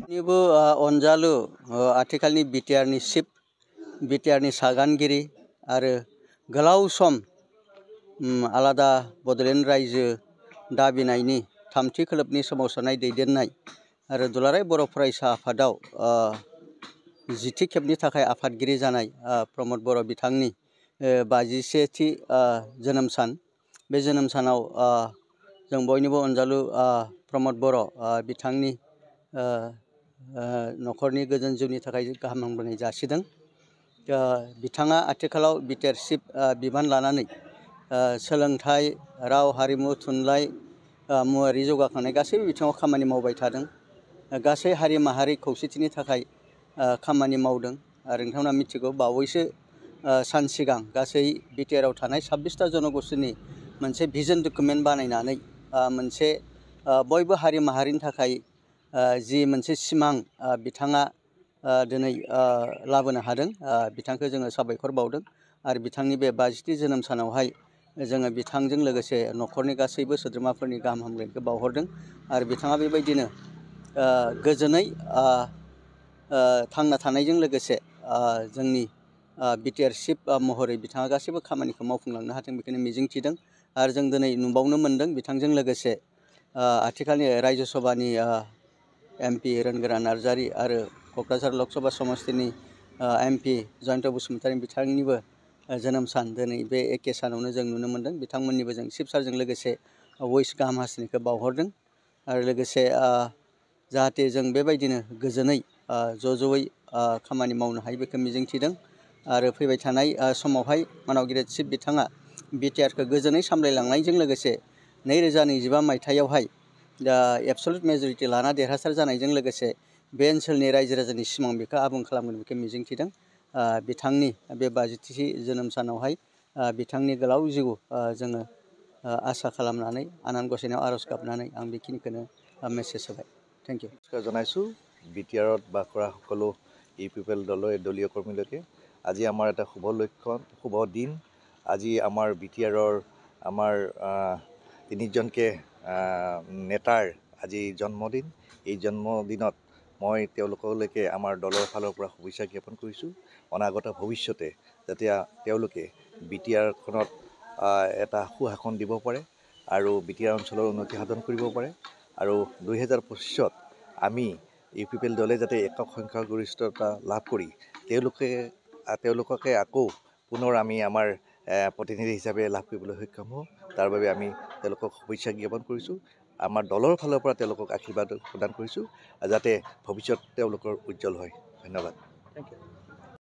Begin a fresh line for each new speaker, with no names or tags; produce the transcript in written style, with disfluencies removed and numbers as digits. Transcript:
निबो अनजालु आथिखालनि बिटिआरनि चिफ बिटिआरनि सागानगिरि आरो गोलाव सम आलादा बड'लेण्ड रायजो दाबिनायनि थामथि खोलोबनि सोमावसारनाय दैदेननाय आरो दुलाराय बर' फरायसा आफादाव जिथि खेबनि थाखाय आफादगिरि जानाय प्रमद बर' बिथांनि 51थि जोनोम सान बे जोनोम सानाव जों बयनिबो अनजालु प्रमद बर' बिथांनि न'खरनि गोजोन जिउनि थाखाय गाहाम हामलायनाय जासिदों। बिथाङा आथिखालाव बिटिआर चिफ बिबान लानानै सोलोंथाइ राव हारिमु थुनलाइ मुवारि जौगाखांनाय गासैबो बिथिङाव खामानि मावबाय थादों। गासै हारि माहारि खौसेथिनि थाखाय खामानि मावदों आरो नोंथांमोना मिथिगौ बावैसो सान सिगां गासै बिटिआरआव थानाय 26टा जनगोष्ठीनि मोनसे भिजन डकुमेन्ट बानायनानै मोनसे बयबो हारि माहारिनि थाखाय जि मोनसे सिमां बिथाङा दिनै लाबोनो हादों बिथांखौ जोङो साबायखर बावदों आरो बिथांनि बे 50थि जोनोम सानावहाय जोङो बिथांजों लोगोसे न'खरनि गासैबो सोद्रोमाफोरनि गाहाम हामलायनायखौ बावहरदों आरो बिथाङा बेबायदिनो गोजोनै थांना थानायजों लोगोसे जोंनि बिटिआर चिफ महरै बिथाङा गासैबो खामानिखौ मावफुंलांनो हाथों बेखौनो मिजिंथिदों आरो जों दिनै नुबावनो मोन्दों बिथांजों लोगोसे आथिखालनि रायजो सभानि एमपि रोनगोरा नार्जारि आरो क'क्राझार लकसभा समस्तिनि एमपि जयन्त बसुमतारी बिथांनिबो जोनोम सान दिनै बे एखे सानावनो जों नुनो मोन्दों बिथांमोननिबो जों चिफ सारजों लोगोसे वइस गाहाम हास्थायनायखौ बावहरदों आरो लोगोसे जाहाथे जों बेबायदिनो गोजोनै ज'यै खामानि मावनो हायो बेखौ मिजिंथिदों आरो फैबाय थानाय समावहाय मानाव गिदिर चिफ बिथाङा बिटिआरखौ गोजोनै सामलायलांनायजों लोगोसे 2025 मायथाइयावहाय एबसलुट मेजरिटि लाना देरहासार जानायजों लोगोसे बे ओनसोलनि रायजो राजानि सिमां बेखौ आबुं खालामगोन बेखौ मिजिंथिदों बिथांनि बे 50थि जोनोम सानावहाय बिथांनि गोलाव जिउ जोङो आसा खालामनानै आनान गसाइनाव आर'ज गाबनानै आं बेखिनिखौनो मेसेज होबाय थेंक इउ
জনাইছোঁ বিটিআৰত বাস কৰা সকলো ইউপিপিএল দলীয় কৰ্মীলৈকে আজি আমাৰ এটা শুভ দিন আজি আমাৰ বিটিআৰৰ আমাৰ তিনিজনকে নেতাৰ আজি জন্মদিন এই জন্মদিনত মই তেওঁলোকলৈকে আমাৰ দলৰ ফালৰ পৰা শুভেচ্ছা জ্ঞাপন কৰিছোঁ অনাগত ভৱিষ্যতে যাতে তেওঁলোকে বিটিআৰখনত এটা সুশাসন দিব পাৰে আৰু বিটিআৰ অঞ্চলৰ উন্নতি সাধন কৰিব পাৰে আৰু 2025ত আমি ইউপিপিএল দলে যাতে একক সংখ্যাগৰিষ্ঠতা লাভ কৰি তেওঁলোককে আকৌ পুনৰ আমি আমাৰ প্ৰতিনিধি হিচাপে লাভ কৰিবলৈ সক্ষম হওঁ তাৰ বাবে আমি তেওঁলোকক শুভেচ্ছা জ্ঞাপন কৰিছোঁ আমাৰ দলৰ ফালৰ পৰা তেওঁলোকক আশীৰ্বাদ প্ৰদান কৰিছোঁ যাতে ভৱিষ্যত তেওঁলোকৰ উজ্জ্বল হয় ধন্যবাদ থেংক ইউ